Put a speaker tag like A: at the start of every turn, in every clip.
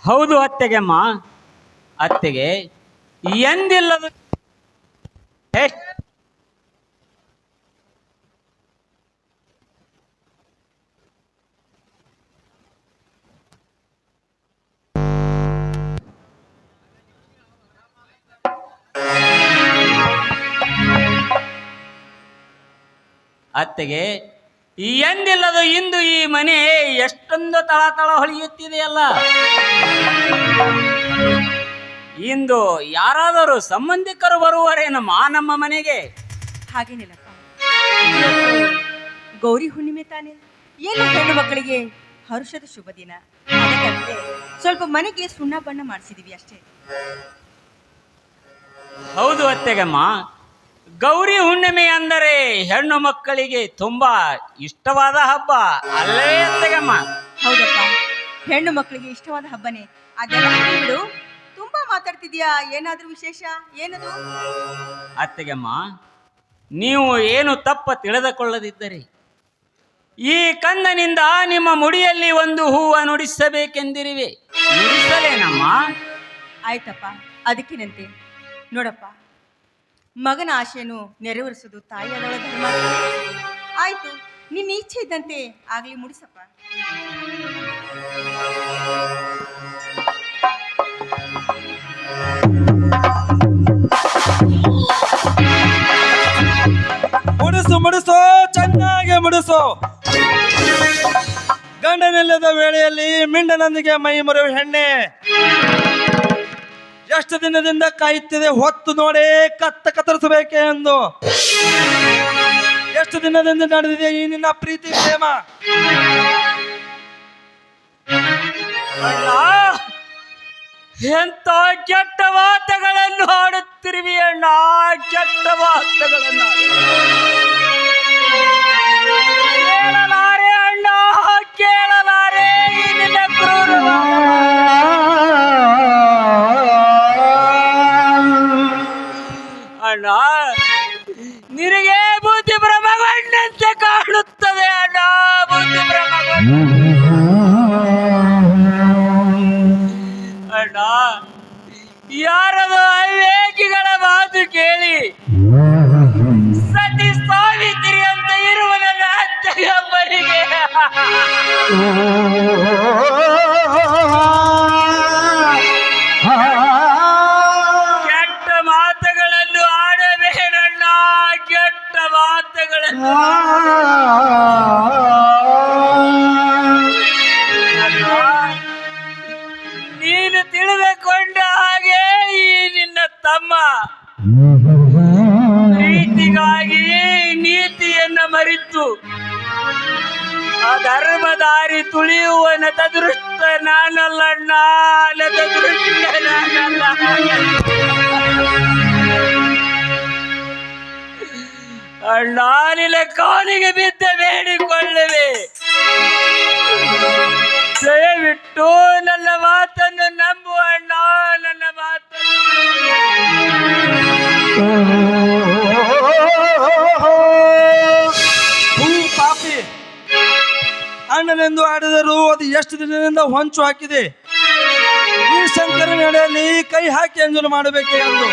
A: ಹೌದು ಅತ್ತೆಗೆಮ್ಮ. ಅತ್ತೆಗೆ ಎಂದಿಲ್ಲದು ಅತ್ತೆಗೆ ಎಂದಿಲ್ಲದು ಇಂದು ಈ ಮನೆ ಎಷ್ಟೊಂದು ತಳತಳ ಹೊಳೆಯುತ್ತಿದೆಯಲ್ಲ. ಇಂದು ಯಾರಾದರೂ ಸಂಬಂಧಿಕರು ಬರುವರೇನಮ್ಮ ನಮ್ಮ ಮನೆಗೆ?
B: ಹಾಗೇನಿಲ್ಲಪ್ಪ, ಗೌರಿ ಹುಣ್ಣಿಮೆ ತಾನೆ, ಏನು ಹೆಣ್ಣು ಮಕ್ಕಳಿಗೆ ಹರುಷದ ಶುಭ ದಿನ. ಅದಕ್ಕೆ ಸ್ವಲ್ಪ ಮನೆಗೆ ಸುಣ್ಣ ಬಣ್ಣ ಮಾಡಿಸಿದೀವಿ ಅಷ್ಟೇ.
A: ಹೌದು ಅತ್ತೆಗಮ್ಮ, ಗೌರಿ ಹುಣ್ಣಿಮೆ ಅಂದರೆ ಹೆಣ್ಣು ಮಕ್ಕಳಿಗೆ ತುಂಬಾ ಇಷ್ಟವಾದ ಹಬ್ಬ ಅಲ್ಲವೇ ಅತ್ತೆಗಮ್ಮ?
B: ಹೌದಪ್ಪ, ಹೆಣ್ಣು ಮಕ್ಕಳಿಗೆ ಇಷ್ಟವಾದ ಹಬ್ಬನೇ. ಅದೆಲ್ಲ ಬಿಡು, ತುಂಬಾ ಮಾತಾಡ್ತಿದ್ಯಾ, ಏನಾದ್ರೂ ವಿಶೇಷ? ಏನದು?
A: ಅತ್ತೆಗಮ್ಮ, ನೀವು ಏನು ತಪ್ಪ ತಿಳಿದುಕೊಳ್ಳದಿದ್ದರೆ ಈ ಕಂದನಿಂದ ನಿಮ್ಮ ಮುಡಿಯಲ್ಲಿ ಒಂದು ಹೂವ ನುಡಿಸಬೇಕೆಂದಿರುವೆ, ನುಡಿಸಲೇನಮ್ಮ?
B: ಆಯ್ತಪ್ಪ, ಅದಕ್ಕೇನಂತೆ. ನೋಡಪ್ಪ, ಮಗನ ಆಶೆಯನ್ನು ನೆರವೇರಿಸೋದು ತಾಯಿಯಾದವಳ ಧರ್ಮ. ಆಯ್ತು, ನಿನ್ನ ಇಚ್ಛೆ ಇದ್ದಂತೆ ಆಗ್ಲಿ, ಮುಡಿಸಪ್ಪ.
C: ಮುಡಿಸು ಮುಡಿಸು, ಚೆನ್ನಾಗಿ ಮುಡಿಸು. ಗಂಡನಿಲ್ಲದ ವೇಳೆಯಲ್ಲಿ ಮಿಂಡನೊಂದಿಗೆ ಮೈ ಮರೆಯುವ ಹೆಣ್ಣೆ, ಎಷ್ಟು ದಿನದಿಂದ ಕಾಯುತ್ತಿದೆ ಹೊತ್ತು ನೋಡಿ ಕತ್ತರಿಸಬೇಕೆ ಎಂದು. ಎಷ್ಟು ದಿನದಿಂದ ನಡೆದಿದೆ ಈ ನಿನ್ನ ಪ್ರೀತಿ ಪ್ರೇಮ?
A: ಎಂತ ಕೆಟ್ಟ ಮಾತುಗಳನ್ನು ಆಡುತ್ತಿರುವಿ ಅಣ್ಣ, ಕೆಟ್ಟ ಮಾತುಗಳನ್ನು ಕೇಳಲಾರೆ ಅಣ್ಣ, ಕೇಳಲಾರೆ ನಿನ್ನ ಕ್ರೂರ. ಅಣ್ಣ, ನಿನಗೆ ಬುದ್ಧಿ ಭ್ರಮಗೊಂಡಂತೆ ಕಾಣುತ್ತದೆ ಅಣ್ಣ, ಬುದ್ಧಿ ಭ್ರಮಗೊಂಡ. ಅಣ್ಣ, ಯಾರದು ಅವಿವೇಕಿಗಳ ಮಾತು ಕೇಳಿ ಸತಿ ಸಾವಿತ್ರಿ ಅಂತ ಇರುವ ನನ್ನ ಅತ್ತೆಯೊಬ್ಬರಿಗೆ ಕೆಟ್ಟ ಮಾತುಗಳನ್ನು ಆಡಬೇಡಣ್ಣ, ಕೆಟ್ಟ ಮಾತುಗಳನ್ನು. ನೀನು ತಿಳಿದುಕೊಂಡ ಹಾಗೆ ಈ ನಿನ್ನ ತಮ್ಮ ಪ್ರೀತಿಗಾಗಿ ನೀತಿಯನ್ನ ಮರೆತು ಅಧರ್ಮದಾರಿ ತುಳಿಯುವ ನತದೃಷ್ಟ ನಾನಲ್ಲಣ್ಣ, ನತದೃಷ್ಟ ನಾನಲ್ಲ. ಅಣ್ಣ, ನಿನ್ನ ಕಾಲಿಗೆ ಬಿದ್ದ ಬೇಡಿಕೊಳ್ಳುವೆ, ದಯವಿಟ್ಟು ನನ್ನ ಮಾತನ್ನು ನಂಬು ಅಣ್ಣ, ನನ್ನ ಮಾತನ್ನು.
C: ಪಾಪಿ, ಅಣ್ಣನೆಂದು ಆಡಿದರೂ ಅದು ಎಷ್ಟು ದಿನದಿಂದ ಹೊಂಚು ಹಾಕಿದೆ. ಈ ಶಂಕರ ನಡೆಯಲ್ಲಿ ಕೈ ಹಾಕಿ ಅಂಜಲು ಮಾಡಬೇಕೆ ಎಂದು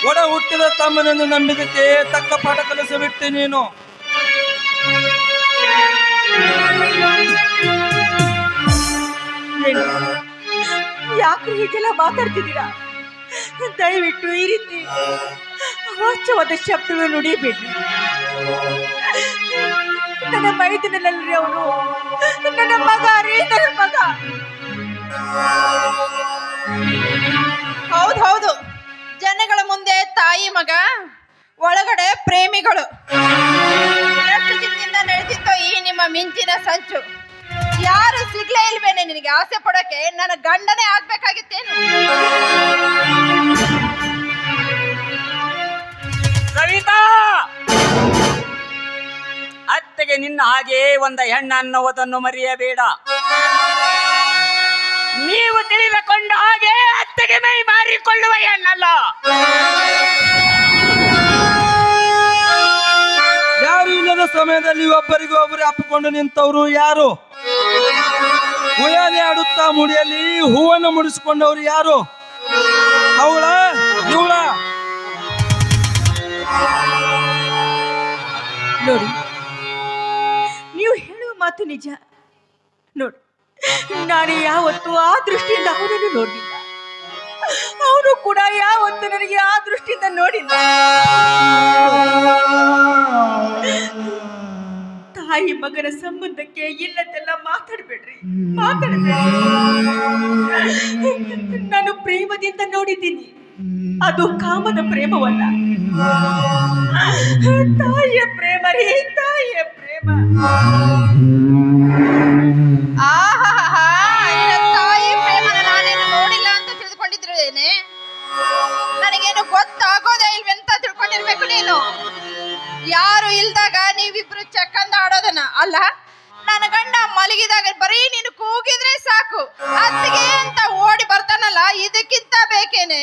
C: ಒಡ ಹುಟ್ಟಿದ ತಮ್ಮನೆಂದು ನಂಬಿದಕ್ಕೆ ತಕ್ಕ ಪಾಠ ಕಲಿಸಿಬಿಟ್ಟೆ ನೀನು.
B: ಯಾಕೆ ಹೀಗೆಲ್ಲ ಮಾತಾಡ್ತಿದ್ದೀರಾ? ದಯವಿಟ್ಟು ಈ ರೀತಿ ಅವಾಚ್ಯವಾದ ಶಬ್ದಗಳು ನುಡಿಯಬೇಡ್ರಿ. ನನ್ನ ಮೈದಿನಲ್ಲರಿ ಅವನು, ನನ್ನ ಮಗ ರೀ, ನನ್ನ ಮಗ.
D: ಹೌದು, ಜನಗಳ ಮುಂದೆ ತಾಯಿ ಮಗ, ಒಳಗಡೆ ಪ್ರೇಮಿಗಳು. ಎಷ್ಟು ದಿನದಿಂದ ನಡೆದಿತ್ತೋ ಈ ನಿಮ್ಮ ಮಿಂಚಿನ ಸಂಚು? ಯಾರು ಸಿಗ್ಲೇ ಇಲ್ವೇನೆ ನಿನಗೆ ಆಸೆ ಪಡೋಕೆ? ನನ್ನ ಗಂಡನೇ ಆಗ್ಬೇಕಾಗಿತ್ತೇನು?
A: ಸವಿತಾ, ಅತ್ತೆಗೆ ನಿನ್ನ ಹಾಗೆ ಒಂದ ಹೆಣ್ಣು ಅನ್ನುವುದನ್ನು ಮರೆಯಬೇಡ. ನೀವು ತಿಳಿದುಕೊಂಡ ಹಾಗೆ ಅತ್ತೆಗೆ ಮೈ ಮಾರಿಕೊಳ್ಳುವ ಹೆಣ್ಣಲ್ಲ.
C: ಯಾರು ಇಲ್ಲದ ಸಮಯದಲ್ಲಿ ಒಬ್ಬರಿಗೊಬ್ಬರು ಅಪ್ಪಿಕೊಂಡು ನಿಂತವರು ಯಾರು? ಉಯಾಲಿ ಆಡುತ್ತಾ ಮುಡಿಯಲ್ಲಿ ಹೂವನ್ನು ಮುಡಿಸಿಕೊಂಡವ್ರು ಯಾರು? ಅವಳ ಇವಳ?
B: ನೋಡಿ, ನೀವು ಹೇಳುವ ಮಾತು ನಿಜ. ನೋಡಿ, ನಾನು ಯಾವತ್ತೂ ಆ ದೃಷ್ಟಿಯಿಂದ ಅವನನ್ನು ನೋಡಿಲ್ಲ, ಅವನು ಕೂಡ ಯಾವತ್ತೂ ನನಗೆ ಆ ದೃಷ್ಟಿಯಿಂದ ನೋಡಿಲ್ಲ. ತಾಯಿ ಮಗನ ಸಂಬಂಧಕ್ಕೆ ಇಲ್ಲದೆಲ್ಲ ಮಾತಾಡ್ಬೇಡ್ರಿ. ನಾನು ಪ್ರೇಮದಿಂದ ನೋಡಿದ್ದೀನಿ, ಅದು ಕಾಮದ ಪ್ರೇಮವಲ್ಲ, ತಾಯಿಯ ಪ್ರೇಮ ರೀ, ತಾಯಿಯ ಪ್ರೇಮ.
D: ಆಹಾ, ತಾಯಿ ಪ್ರೇಮನ ನಾನೇನು ನೋಡಿಲ್ಲ ಅಂತ ತಿಳಿದುಕೊಂಡಿದ್ರೇನೆ? ನನಗೇನು ಗೊತ್ತಾಗೋದೇ ಇಲ್ವೆಂತ ತಿಳ್ಕೊಂಡಿರ್ಬೇಕು ನೀನು. ಯಾರು ಇಲ್ದಾಗ ನೀವಿಬ್ರು ಚಕ್ಕಂದ ಆಡೋದನ್ನ ಅಲ್ಲ, ನನ್ನ ಗಂಡ ಮಲಗಿದಾಗ ಬರೀ ನೀನು ಕೂಗಿದ್ರೆ ಸಾಕು ಅತ್ತಿಗೆ ಅಂತ ಓಡಿ ಬರ್ತಾನಲ್ಲ, ಇದಕ್ಕಿಂತ ಬೇಕೇನೆ?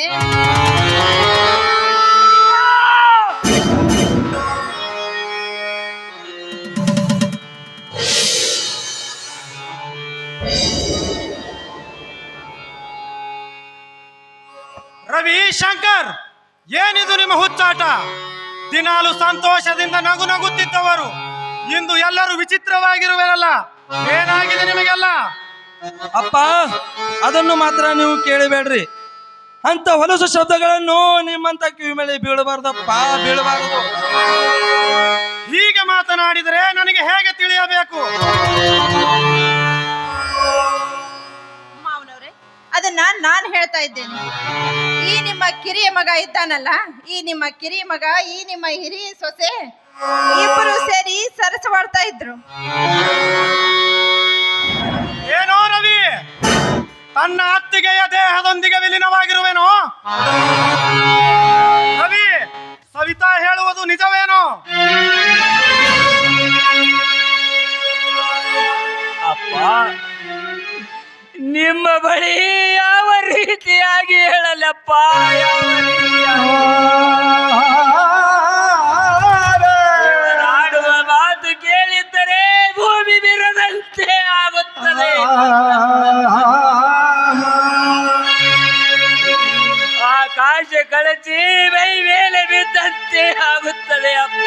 E: ರವಿ, ಶಂಕರ್, ಏನಿದು ನಿಮ್ಮ ಹುಚ್ಚಾಟ? ದಿನಾಲು ಸಂತೋಷದಿಂದ ನಗು ನಗುತ್ತಿದ್ದವರು ಇಂದು ಎಲ್ಲರೂ ವಿಚಿತ್ರವಾಗಿರುವರಲ್ಲ, ಏನಾಗಿದೆ ನಿಮಗೆಲ್ಲ?
C: ಅಪ್ಪ, ಅದನ್ನು ಮಾತ್ರ ನೀವು ಕೇಳಬೇಡ್ರಿ. ಅಂತ ಹೊಲಸು ಶಬ್ದಗಳನ್ನು ನಿಮ್ಮಂತ ಕಿವಿ ಮೇಲೆ ಬೀಳಬಾರ್ದಪ್ಪ, ಬೀಳಬಾರದು.
E: ಹೀಗೆ ಮಾತನಾಡಿದರೆ ನನಗೆ ಹೇಗೆ ತಿಳಿಯಬೇಕು?
D: ಮಾವನವ್ರೆ, ಅದನ್ನ ನಾನು ಹೇಳ್ತಾ ಇದ್ದೇನೆ. ಈ ನಿಮ್ಮ ಕಿರಿಯ ಮಗ ಇದ್ದಾನಲ್ಲ, ಈ ನಿಮ್ಮ ಕಿರಿಯ ಮಗ, ಈ ನಿಮ್ಮ ಹಿರಿಯ ಸೊಸೆ ಇಬ್ಬರು ಸೇರಿ ಸರಸವಾಡ್ತಾ ಇದ್ರು.
E: ಏನೋ ರವಿ, ತನ್ನ ಅತ್ತಿಗೆಯ ದೇಹದೊಂದಿಗೆ ವಿಲೀನವಾಗಿರುವೆನೋ? ರವಿ, ಸವಿತಾ ಹೇಳುವುದು ನಿಜವೇನೋ?
A: ಅಪ್ಪ, ನಿಮ್ಮ ಬಳಿ ಯಾವ ರೀತಿಯಾಗಿ ಹೇಳಲಪ್ಪ? ಯಾವ ರೀತಿಯಾಗಿ ಆಡುವ ಮಾತು ಕೇಳಿದ್ದರೆ ಭೂಮಿ ಬಿರದಂತೆ ಆಗುತ್ತದೆ. ಆಕಾಶ ಕಳಚಿ ಮೈ ಮೇಲೆ ಬಿದ್ದಂತೆ ಆಗುತ್ತದೆ ಅಪ್ಪ.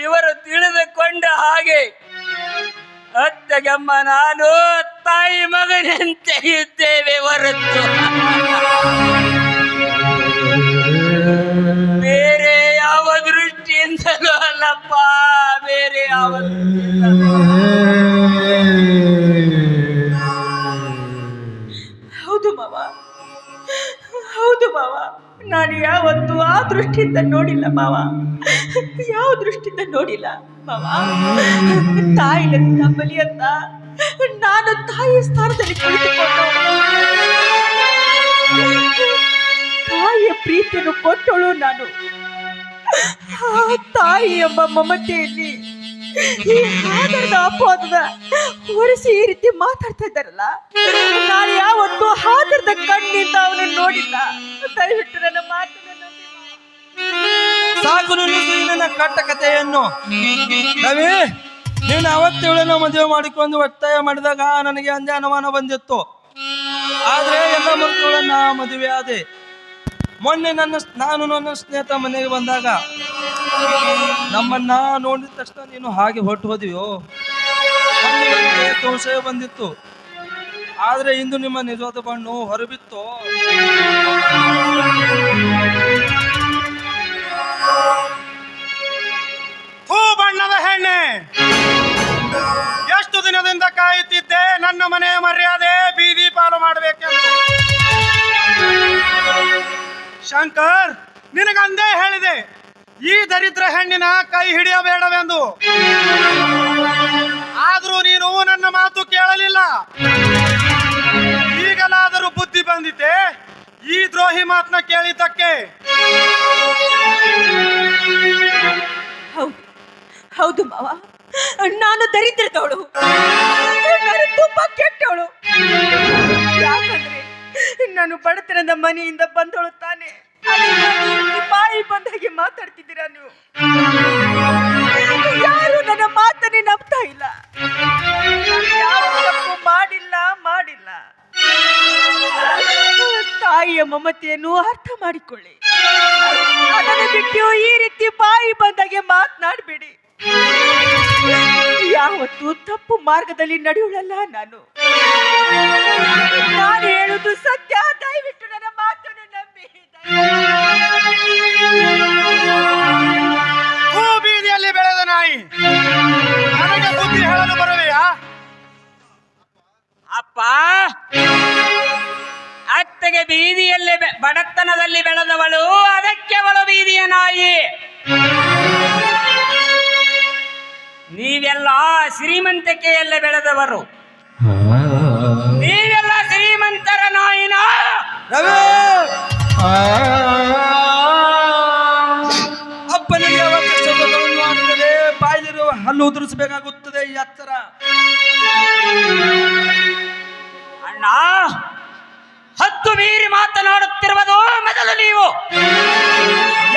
A: ಇವರು ತಿಳಿದುಕೊಂಡ ಹಾಗೆ ಅತ್ತಗಮ್ಮ ನಾನು ತಾಯಿ ಮಗನಂತೆ ಇದ್ದೇವೆ ಹೊರತು ಬೇರೆ ಯಾವ ದೃಷ್ಟಿಯಿಂದಲೂ ಅಲ್ಲಪ್ಪ, ಬೇರೆ ಯಾವ ದೃಷ್ಟಿಯಿಂದಲೂ.
B: ಹೌದು ಮಾವ, ಹೌದು ಮಾವ, ನಾನು ಯಾವತ್ತೂ ಆ ದೃಷ್ಟಿಯಿಂದ ನೋಡಿಲ್ಲ ಮಾವ, ಯಾವ ದೃಷ್ಟಿಯಿಂದ ನೋಡಿಲ್ಲ ಮಾವ. ತಾಯಿನ ಬಲಿ ಅಂತ ನಾನು ತಾಯಿಯ ಸ್ಥಾನದಲ್ಲಿ ಕುಳಿತುಕೊಂಡು ತಾಯಿಯ ಪ್ರೀತಿಯನ್ನು ಕೊಟ್ಟಳು ನಾನು. ಆ ತಾಯಿ ಎಂಬ ಮಮತೆಯಲ್ಲಿ ಈ ಆಧಾರದ ಅಪವಾದದ ಹೊರಿಸಿ ಈ ರೀತಿ ಮಾತಾಡ್ತಾ ಇದ್ದಾರಲ್ಲ, ನಾನು ಯಾವತ್ತೂ ಆಧಾರದ ಕಣ್ಣಿಂದ ಅವನನ್ನು ನೋಡಿಲ್ಲ. ದಯವಿಟ್ಟು ನನ್ನ ಮಾತನ್ನು
C: ಸಾಕು ನಿಲ್ಲಿಸು ಈ ನನ್ನ ಕಟ್ಟ ಕಥೆಯನ್ನು. ರವಿ, ನೀನು ಅವತ್ತೇಳನ್ನು ಮದುವೆ ಮಾಡಿಕೊಂಡು ಒತ್ತಾಯ ಮಾಡಿದಾಗ ನನಗೆ ಅಂದೇ ಅನುಮಾನ ಬಂದಿತ್ತು. ಆದ್ರೆ ಎಲ್ಲ ಮಕ್ಕಳನ್ನ ಮದುವೆ ಆದೆ. ಮೊನ್ನೆ ನಾನು ನನ್ನ ಸ್ನೇಹಿತ ಮನೆಗೆ ಬಂದಾಗ ನಮ್ಮನ್ನ ನೋಡಿದ ತಕ್ಷಣ ನೀನು ಹಾಗೆ ಹೊರಟು ಹೋದಿಯೋ, ನನಗೆ ಸಂಶಯ ಬಂದಿತ್ತು. ಆದ್ರೆ ಇಂದು ನಿಮ್ಮ ನಿಜವಾದ ಬಣ್ಣು ಹೊರಬಿತ್ತು.
E: ಹೂ ಬಣ್ಣದ ಹೆಣ್ಣೆ, ಎಷ್ಟು ದಿನದಿಂದ ಕಾಯುತ್ತಿದ್ದೆ ನನ್ನ ಮನೆಯ ಮರ್ಯಾದೆ ಬೀದಿ ಪಾಲು ಮಾಡಬೇಕೆಂದು. ಶಂಕರ್, ನಿನಗಂದೇ ಹೇಳಿದೆ ಈ ದರಿದ್ರ ಹೆಣ್ಣಿನ ಕೈ ಹಿಡಿಯಬೇಡವೆಂದು. ಆದ್ರೂ ನೀನು ನನ್ನ ಮಾತು ಕೇಳಲಿಲ್ಲ. ಈಗಲಾದರೂ ಬುದ್ಧಿ ಬಂದಿದ್ದೆ ಈ ದ್ರೋಹಿ ಮಾತನ್ನ ಕೇಳಿದ್ದಕ್ಕೆ.
B: ಹೌದು ಹೌದು ಮಾವ, ನಾನು ದರಿದ್ರದವಳು, ನಾನು ತುಂಬಾ ಕೆಟ್ಟವಳು. ಯಾಕಂದ್ರೆ ನಾನು ಬಡತನದ ಮನೆಯಿಂದ ಬಂದವಳು ತಾನೆ. ಅದಕ್ಕಾಗಿ ಈ ಬಾಯಿ ಬಂದಾಗೆ ಮಾತಾಡ್ತಿದ್ದೀರಾ ನೀವು? ಯಾರು ನನ್ನ ಮಾತನ್ನೇ ನಂಬ್ತಾ ಇಲ್ಲ. ಯಾರು ತಪ್ಪು ಮಾಡಿಲ್ಲ. ತಾಯಿಯ ಮಮತೆಯನ್ನು ಅರ್ಥ ಮಾಡಿಕೊಳ್ಳಿ. ಅದನ್ನು ಬಿಟ್ಟು ಈ ರೀತಿ ಬಾಯಿ ಬಂದಾಗೆ ಮಾತನಾಡಬೇಡಿ. ಯಾವತ್ತೂ ತಪ್ಪು ಮಾರ್ಗದಲ್ಲಿ ನಡೆಯುಳಲ್ಲ ನಾನು. ಹೇಳುದು ಸತ್ಯ. ದಯವಿಟ್ಟು ನನ್ನ ಮಾತನ್ನು ನಂಬಿ.
E: ಬೀದಿಯಲ್ಲಿ ಬೆಳೆದ ನಾಯಿ ನನಗೆ ಬುದ್ಧಿ ಹೇಳಲು ಬರುವೆಯಾ?
A: ಅಪ್ಪ, ಅತ್ತೆಗೆ ಬೀದಿಯಲ್ಲಿ ಬಡತನದಲ್ಲಿ ಬೆಳೆದವಳು, ಅದಕ್ಕೆ ಅವಳು ಬೀದಿಯ ನಾಯಿ. ನೀವೆಲ್ಲ ಶ್ರೀಮಂತಿಕೆಯಲ್ಲೇ ಬೆಳೆದವರು, ನೀವೆಲ್ಲ ಶ್ರೀಮಂತರ ನಾಯಿನ.
C: ರವಿ, ಅಪ್ಪನಿಗೆ ಯಾವ ಕಷ್ಟವನ್ನು ಆಗುತ್ತದೆ, ಬಾಯಿಲಿರುವ ಹಲ್ಲು ಉದುರಿಸಬೇಕಾಗುತ್ತದೆ. ಈ ಎತ್ತರ
A: ಅಣ್ಣ, ಹತ್ತು ಮೀರಿ ಮಾತನಾಡುತ್ತಿರುವುದು ಮೊದಲು ನೀವು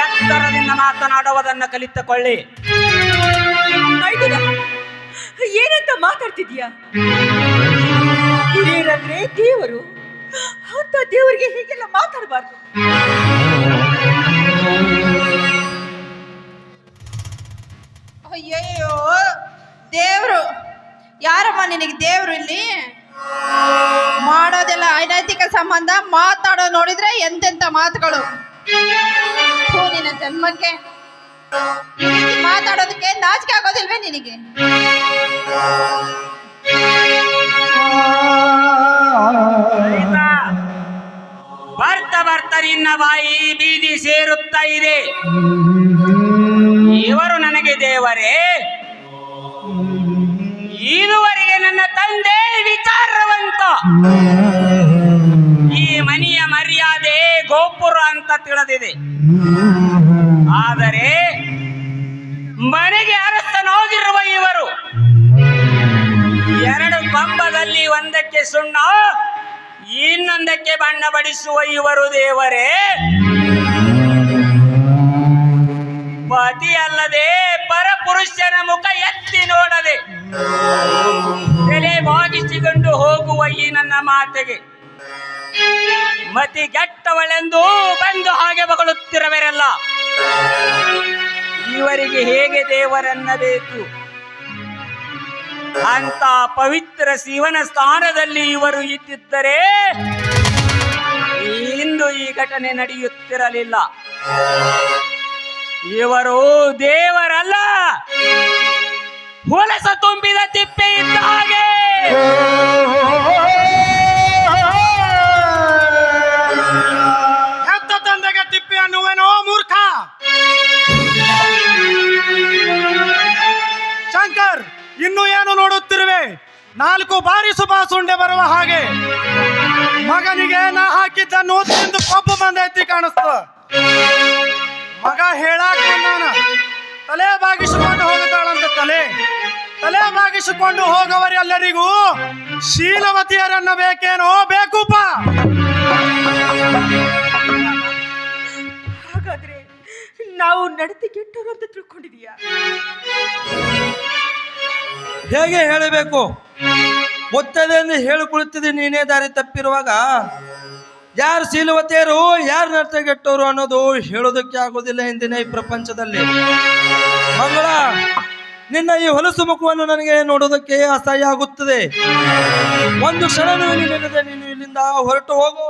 A: ಎತ್ತರದಿಂದ ಮಾತನಾಡುವುದನ್ನು ಕಲಿತುಕೊಳ್ಳಿ.
B: ಮೈದುನ, ಏನಂತ ಮಾತಾಡ್ತಿದ್ಯಾ? ಹಿರಿಯರಂದ್ರೆ ದೇವರು, ಅಂತ ದೇವರಿಗೆ ಹೀಗೆಲ್ಲ ಮಾತಾಡಬಾರ್ದು.
D: ಅಯ್ಯಯ್ಯೋ, ದೇವ್ರು ಯಾರಮ್ಮ ನಿನಗೆ ದೇವ್ರು? ಇಲ್ಲಿ ಮಾಡೋದೆಲ್ಲ ಅನೈತಿಕ ಸಂಬಂಧ, ಮಾತಾಡೋ ನೋಡಿದ್ರೆ ಎಂತೆಂತ ಮಾತುಗಳು. ನಿನ್ನ ಜನ್ಮಕ್ಕೆ ಈ ರೀತಿ ಮಾತಾಡೋದಕ್ಕೆ ನಾಚಿಕೆ ಆಗೋದಿಲ್ವೇ ನಿನಗೆ?
A: ಬರ್ತಾ ನಿನ್ನ ಬಾಯಿ ಬೀದಿ ಸೇರುತ್ತಾ ಇದೆ. ಇವರು ನನಗೆ ದೇವರೇ? ಇದುವರೆಗೆ ನನ್ನ ತಂದೆ ವಿಚಾರವಂತ. ಈ ಮನೆಯ ಮರ್ಯಾದೆ ಗೋಪುರ ಅಂತ ತಿಳಿದಿದೆ. ಆದರೆ ಮನೆಗೆ ಅರಸನಾಗಿರುವ ಇವರು ಎರಡು ಕಂಬದಲ್ಲಿ ಒಂದಕ್ಕೆ ಸುಣ್ಣ, ಇನ್ನೊಂದಕ್ಕೆ ಬಣ್ಣ ಬಡಿಸುವ ಇವರು ದೇವರೇ? ಪತಿ ಅಲ್ಲದೆ ಪರಪುರುಷನ ಮುಖ ಎತ್ತಿ ನೋಡದೆ ತಲೆ ಬಾಗಿಸಿಕೊಂಡು ಹೋಗುವ ಈ ನನ್ನ ಮಾತೆಗೆ ಮತಿಗೆಟ್ಟವಳೆಂದು ಬಂದು ಹಾಗೆ ಬಗಳುತ್ತಿರವೆರಲ್ಲ. ಇವರಿಗೆ ಹೇಗೆ ದೇವರನ್ನಬೇಕು? ಅಂತ ಪವಿತ್ರ ಶಿವನ ಸ್ಥಾನದಲ್ಲಿ ಇವರು ಇದ್ದಿದ್ದರೆ ಇಂದು ಈ ಘಟನೆ ನಡೆಯುತ್ತಿರಲಿಲ್ಲ. ಇವರು ದೇವರಲ್ಲ, ಹೊಲಸ ತುಂಬಿದ ತಿಪ್ಪೆ ಇದ್ದ ಹಾಗೆ.
E: ಹೆತ್ತ ತಂದೆಗೆ ತಿಪ್ಪೆ ಅನ್ನುವೇನೋ ಮೂರ್ಖ? ಶಂಕರ್, ಇನ್ನು ಏನು ನೋಡುತ್ತಿರುವೆ? 4 ಬಾರಿ ಸುಬಾಸುಂಡೆ ಬರುವ ಹಾಗೆ ಮಗನಿಗೆ ನಾ ಹಾಕಿದ್ದನ್ನು ತಿಂದು ಕೊಬ್ಬು ಬಂದೈತಿ ಕಾಣಿಸ್ತ. ಮಗ ಹೇಳಾಕ ನಾನು ತಲೆ ಬಾಗಿಸಿಕೊಂಡು ಹೋಗುತ್ತಾಳಂತ. ತಲೆ ಬಾಗಿಸಿಕೊಂಡು ಹೋಗವರೆಲ್ಲರಿಗೂ ಶೀಲವತಿಯರನ್ನ ಬೇಕೇನೋ? ಬೇಕುಪ್ಪ.
B: ಹಾಗಾದ್ರೆ ನಾವು ನಡತೆ ಕೆಟ್ಟವರು ಅಂತ ತಿಳ್ಕೊಂಡಿದೀಯಾ?
C: ಹೇಗೆ ಹೇಳಬೇಕು? ಒತ್ತದೆ ಎಂದು ಹೇಳಿಕೊಳ್ಳುತ್ತಿದ್ದೆ. ನೀನೇ ದಾರಿ ತಪ್ಪಿರುವಾಗ ಯಾರು ಶೀಲವತಿಯರು, ಯಾರು ನರ್ತಗೆಟ್ಟವರು ಅನ್ನೋದು ಹೇಳೋದಕ್ಕೆ ಆಗೋದಿಲ್ಲ ಇಂದಿನ ಈ ಪ್ರಪಂಚದಲ್ಲಿ. ಮಂಗಳ, ನಿನ್ನ ಈ ಹೊಲಸು ಮುಖವನ್ನು ನನಗೆ ನೋಡೋದಕ್ಕೆ ಅಸಹ್ಯ ಆಗುತ್ತದೆ. ಒಂದು ಕ್ಷಣ ನಿಲ್ಲದೆ ನೀನು ಇಲ್ಲಿಂದ ಹೊರಟು ಹೋಗು.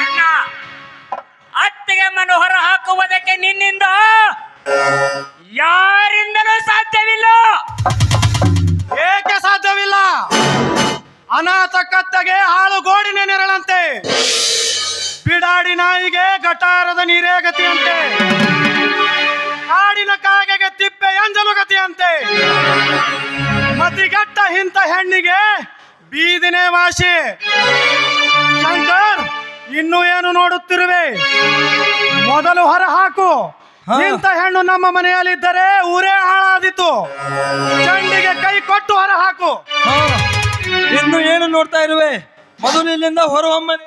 A: ಅಣ್ಣ, ಅತ್ತಿಗೆ ಮನು ಹೊರ ಹಾಕುವುದಕ್ಕೆ ನಿನ್ನಿಂದ ಯಾರಿಂದಲೂ ಸಾಧ್ಯವಿಲ್ಲ.
E: ಏಕೆ ಸಾಧ್ಯವಿಲ್ಲ? ಅನಾಥ ಕತ್ತಗೆ ಹಾಳು ಗೋಡಿನ ನೆರಳಂತೆ, ಬಿಡಾಡಿ ನಾಯಿಗೆ ಗಟಾರದ ನೀರೇ ಗತಿಯಂತೆ, ಕಾಡಿನ ಕಾಗೆಗೆ ತಿಪ್ಪೆ ಅಂಜಲು ಗತಿಯಂತೆ, ಮತಿಗಟ್ಟ ಇಂಥ ಹೆಣ್ಣಿಗೆ ಬೀದಿನೇ ವಾಸಿ. ಶಂಕರ್, ಇನ್ನು ಏನು ನೋಡುತ್ತಿರುವೆ? ಮೊದಲು ಹೊರ ಹಾಕು. ಇಂಥ ಹೆಣ್ಣು ನಮ್ಮ ಮನೆಯಲ್ಲಿದ್ದರೆ ಊರೇ ಹಾಳಾದಿತ್ತು. ಚಂಡಿಗೆ ಕೈ ಕೊಟ್ಟು ಹೊರ ಹಾಕು.
C: ಇನ್ನು ಏನು ನೋಡ್ತಾ ಇರುವೆ? ಮೊದಲು ಇಲ್ಲಿಂದ ಹೊರಹೊಮ್ಮನೆ.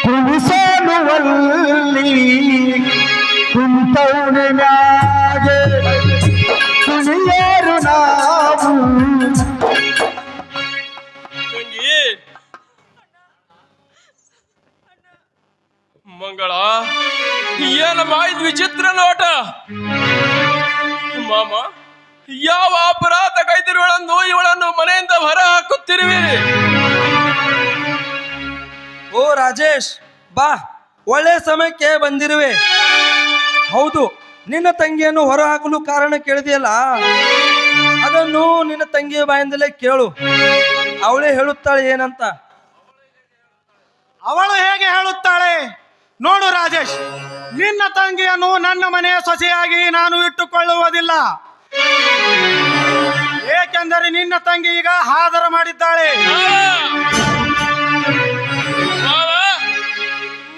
F: ಕುಣಿಸೋನುವಲ್ಲಿ ಕುಂತವನಿನಾಗೆ ಕುಣಿಯರು ನಾವು.
E: ತಂಗಿ ಮಂಗಳ, ಏನಮ್ಮ ಇದು ವಿಚಿತ್ರ ನೋಟ? ಮಾಮ, ಯಾವ ಅಪರಾಧ ಕೈದಿರುವಳನ್ನು ಇವಳನ್ನು ಮನೆಯಿಂದ ಹೊರ ಹಾಕುತ್ತಿರುವೆ?
C: ಓ ರಾಜೇಶ್, ಬಾ, ಒಳ್ಳೆ ಸಮಯಕ್ಕೆ ಬಂದಿರುವೆ. ಹೌದು, ನಿನ್ನ ತಂಗಿಯನ್ನು ಹೊರ ಹಾಕಲು ಕಾರಣ ಕೇಳಿದೆಯಲ್ಲ, ಅದನ್ನು ನಿನ್ನ ತಂಗಿಯ ಬಾಯಿಂದಲೇ ಕೇಳು. ಅವಳೇ ಹೇಳುತ್ತಾಳೆ ಏನಂತ.
E: ಅವಳು ಹೇಗೆ ಹೇಳುತ್ತಾಳೆ? ನೋಡು ರಾಜೇಶ್, ನಿನ್ನ ತಂಗಿಯನ್ನು ನನ್ನ ಮನೆಯ ಸೊಸೆಯಾಗಿ ನಾನು ಇಟ್ಟುಕೊಳ್ಳುವುದಿಲ್ಲ. ಏಕೆಂದರೆ ನಿನ್ನ ತಂಗಿ ಈಗ ಹಾದರ ಮಾಡಿದ್ದಾಳೆ.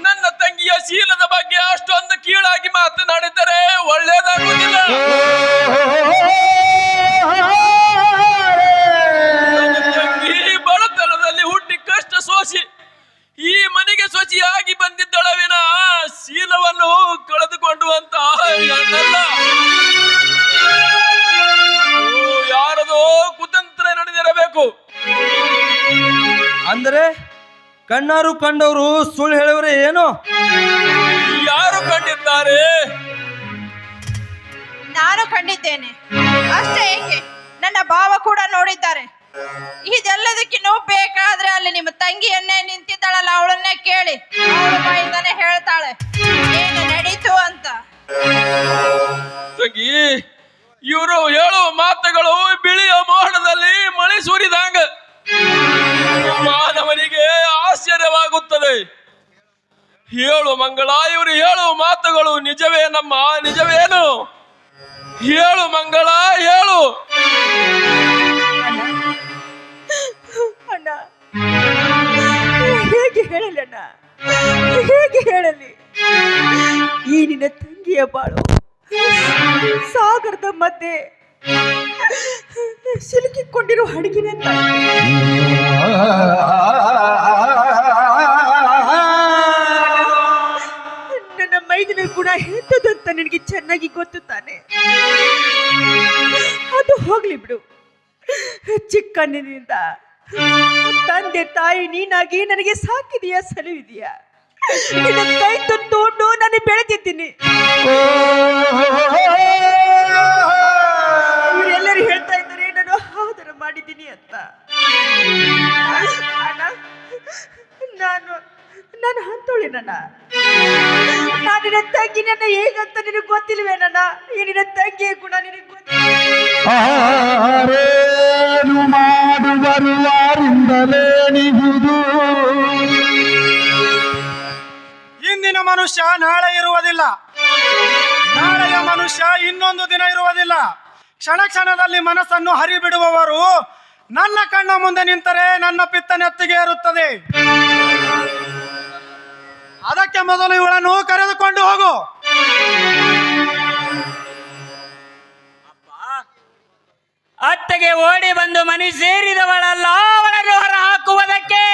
E: ನನ್ನ ತಂಗಿಯ ಶೀಲದ ಬಗ್ಗೆ ಅಷ್ಟೊಂದು ಕೀಳಾಗಿ ಮಾತನಾಡಿದರೆ ಒಳ್ಳೇದಾಗುವುದಿಲ್ಲ. ನನ್ನ ತಂಗಿ ಬಡತನದಲ್ಲಿ ಹುಟ್ಟಿ ಕಷ್ಟ ಸೋಸಿ ಈ ಮನೆಗೆ ಸೊಸೆಯಾಗಿ ಬಂದಿದ್ದಳವಿನ ಶೀಲವನ್ನು ಕಳೆದುಕೊಂಡುವಂತ ಹೆಣ್ಣಲ್ಲ. ಯಾರದೋ ಕುತಂತ್ರ ನಡೆದಿರಬೇಕು.
C: ಅಂದರೆ ಕಣ್ಣಾರು ಕಂಡವರು ಸುಳ್ಳು ಹೇಳುವರೆ ಏನು?
E: ಯಾರು ಕಂಡಿದ್ದಾರೆ?
D: ನಾನು ಕಂಡಿದ್ದೇನೆ. ಅಷ್ಟೇ ಏಕೆ, ನನ್ನ ಭಾವ ಕೂಡ ನೋಡಿದ್ದಾರೆ. ಇದೆಲ್ಲದಕ್ಕಿನ್ನೂ ಬೇಕಾದ್ರೆ ಅಲ್ಲಿ ನಿಮ್ಮ ತಂಗಿಯನ್ನೇ ನಿಂತಿದ್ದಾಳಲ್ಲ, ಅವಳನ್ನೇ ಕೇಳಿ. ಅವಳ ಬಾಯಿಂದಾನೆ ಹೇಳ್ತಾಳೆ ಏನು ನಡೀತು ಅಂತ.
E: ತಂಗಿ, ಇವರು ಹೇಳುವ ಮಾತುಗಳು ಬಿಳಿಯ ಮೋಹನದಲ್ಲಿ ಮಳೆ ಸುರಿದಂಗ ಮಾನವನಿಗೆ ಆಶ್ಚರ್ಯವಾಗುತ್ತದೆ. ಹೇಳು ಮಂಗಳ, ಇವರು ಹೇಳುವ ಮಾತುಗಳು ನಿಜವೇನಮ್ಮ? ನಿಜವೇನು? ಹೇಳು ಮಂಗಳ, ಹೇಳು.
B: ಅಣ್ಣ, ಹೇಗೆ ಹೇಳಲಿ ಅಣ್ಣ, ಹೇಗೆ ಹೇಳಲಿ? ಈ ನಿನ್ನ ತಂಗಿಯ ಬಾಳು ಸಾಗರದ ಮಧ್ಯೆ ಸಿಲುಕಿಕೊಂಡಿರುವ ಹಡಗಿನಂತ. ನನ್ನ ಮೈದಿನ ಗುಣ ಎಂಥದಂತ ನಿನಗೆ ಚೆನ್ನಾಗಿ ಗೊತ್ತು ತಾನೆ. ಅದು ಹೋಗ್ಲಿ ಬಿಡು. ಚಿಕ್ಕಂದಿನಿಂದ ತಂದೆ ತಾಯಿ ನೀನಾಗಿ ನನಗೆ ಸಾಕಿದೀಯಾ, ಸಲುವಿದೀಯಾ. ನಿನ್ನ ಕೈ ತೊಟ್ಟು ನಾನು ಬೆಳೆದಿದ್ದೀನಿ. ಇವರೆಲ್ಲರೂ ಹೇಳ್ತಾ ಇದ್ದಾರೆ ನಾನು ಆದರ ಮಾಡಿದ್ದೀನಿ ಅಂತ. ಅಣ್ಣ, ನಾನು ಅಂತೋಳಿನಣ್ಣ. ನಾನು ನಿನ್ನ ತಂಗಿ, ನನ್ನ ಹೇಗಂತ ನಿನಗೆ ಗೊತ್ತಿಲ್ವೇನಣ್ಣ? ಈ ನಿನ್ನ ತಂಗಿಯ ಗುಣ ನಿನಗೆ
F: ಆರೇನು ಮಾಡುವರು ಯಾರಿಂದಲೇನಿಹುದು.
E: ಇಂದಿನ ಮನುಷ್ಯ ನಾಳೆ ಇರುವುದಿಲ್ಲ, ನಾಳೆಯ ಮನುಷ್ಯ ಇನ್ನೊಂದು ದಿನ ಇರುವುದಿಲ್ಲ. ಕ್ಷಣ ಕ್ಷಣದಲ್ಲಿ ಮನಸ್ಸನ್ನು ಹರಿಬಿಡುವವರು ನನ್ನ ಕಣ್ಣ ಮುಂದೆ ನಿಂತರೆ ನನ್ನ ಪಿತ್ತ ನೆತ್ತಿಗೆ ಏರುತ್ತದೆ. ಅದಕ್ಕೆ ಮೊದಲು ಇವಳನ್ನು ಕರೆದುಕೊಂಡು ಹೋಗು.
A: ಅತ್ತಗೆ ಓಡಿ ಬಂದು ಮನೆ ಸೇರಿದವಳಲ್ಲ, ಅವಳನ್ನು ಹೊರ ಹಾಕುವುದಕ್ಕೆ.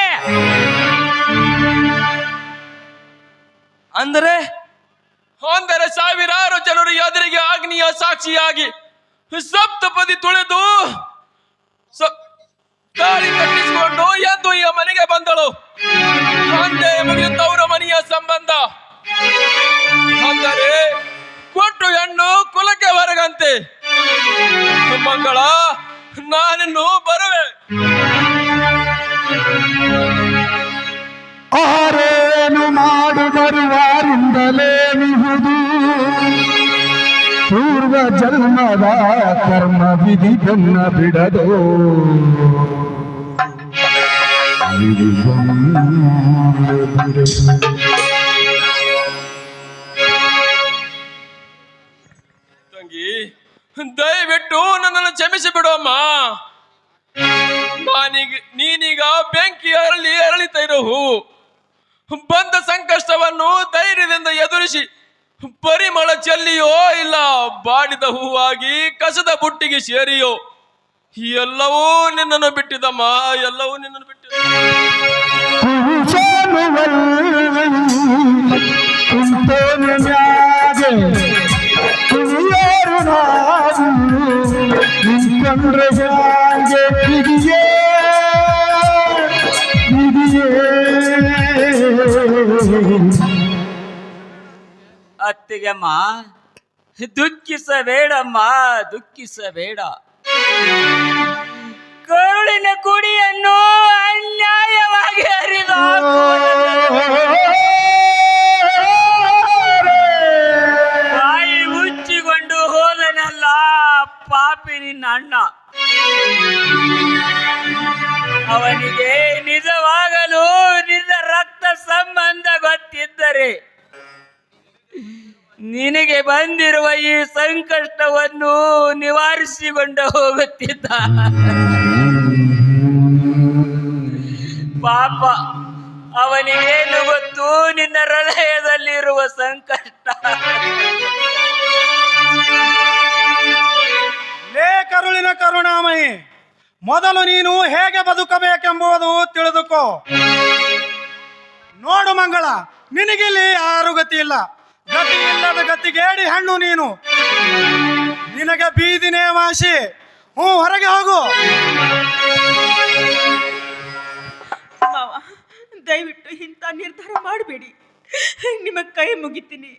C: ಅಂದರೆ
E: ಸಾವಿರಾರು ಜನರು ಎದುರಿಗೆ ಅಗ್ನಿಯ ಸಾಕ್ಷಿಯಾಗಿ ಸಪ್ತಪದಿ ತುಳಿದು ಗಾಳಿ ಕಟ್ಟಿಸಿಕೊಂಡು ಎದ್ದು ಈ ಮನೆಗೆ ಬಂದಳು. ಅಂದೇ ಮುಗಿಯುತ್ತವರ ಮನೆಯ ಸಂಬಂಧ. ಅಂದರೆ ಕೊಟ್ಟು ಹೆಣ್ಣು ಕುಲಕ್ಕೆ ಹೊರಗಂತೆ. ಮಂಗಳ, ನಾನಿನ್ನು ಬರುವೆ.
F: ಆರೇನು ಮಾಡುವರು ಯಾರಿಂದಲೇನಿಹುದು. ಪೂರ್ವ ಜನ್ಮದ ಕರ್ಮ ವಿಧಿ ಬೆನ್ನ ಬಿಡದೋ.
E: ತಂಗಿ, ದಯವಿಟ್ಟು ನನ್ನನ್ನು ಕ್ಷಮಿಸಿ ಬಿಡಮ್ಮ. ನೀನೀಗ ಬೆಂಕಿ ಅರಳಿತಾ ಇರೋ ಹೂವು. ಬಂದ ಸಂಕಷ್ಟವನ್ನು ಧೈರ್ಯದಿಂದ ಎದುರಿಸಿ ಪರಿಮಳ ಚೆಲ್ಲಿಯೋ ಇಲ್ಲ ಬಾಡಿದ ಹೂವಾಗಿ ಕಸದ ಬುಟ್ಟಿಗೆ ಸೇರಿಯೋ, ಎಲ್ಲವೂ ನಿನ್ನನ್ನು ಬಿಟ್ಟಿದಮ್ಮ, ಎಲ್ಲವೂ ನಿನ್ನನ್ನು ಬಿಟ್ಟಿದ.
F: ಕುಂತೇನ ಮ್ಯಾಗೆ ಕುಣಿಯಾರು ನಾವು ನಿಂತ್ಕೊಂಡ್ರೆ ಹ್ಯಾಂಗೆ ಬಿಡಿಯೇ
A: ಅತ್ತಿಗೆಮ್ಮ, ದುಃಖಿಸಬೇಡಮ್ಮ, ದುಃಖಿಸಬೇಡ. ಕರುಳಿನ ಕುಡಿಯನ್ನು ಅನ್ಯಾಯವಾಗಿ ಹರಿದು ಬಾಯಿ ಮುಚ್ಚಿಕೊಂಡು ಹೋದನಲ್ಲ ಪಾಪಿ ನಿನ್ನ ಅಣ್ಣ. ಅವನಿಗೆ ನಿಜವಾಗಲು ನಿನ್ನ ರಕ್ತ ಸಂಬಂಧ ಗೊತ್ತಿದ್ದರೆ ನಿನಗೆ ಬಂದಿರುವ ಈ ಸಂಕಷ್ಟವನ್ನು ನಿವಾರಿಸಿಕೊಂಡು ಹೋಗುತ್ತಿದ್ದ. ಪಾಪ, ಅವನಿಗೇನು ಗೊತ್ತು ನಿನ್ನ ಹೃದಯದಲ್ಲಿರುವ ಸಂಕಷ್ಟ.
E: ಲೇ ಕರುಳಿನ ಕರುಣಾಮಯಿ, ಮೊದಲು ನೀನು ಹೇಗೆ ಬದುಕಬೇಕೆಂಬುದು ತಿಳಿದುಕೋ. ನೋಡು ಮಂಗಳ, ನಿನಗಿಲ್ಲಿ ಯಾರು ಗತಿ ಇಲ್ಲ. ಗತಿ ಇಲ್ಲದ ಗತಿಗೇಡಿ ಹಣ್ಣು ನೀನು. ನಿನಗೆ ಬೀದಿನೇ ವಾಸಿ. ಹೊರಗೆ ಹೋಗು.
B: ಮಾವ, ದಯವಿಟ್ಟು ಇಂಥ ನಿರ್ಧಾರ ಮಾಡಬೇಡಿ. ನಿಮ್ಮ ಕೈ ಮುಗಿತೀನಿ.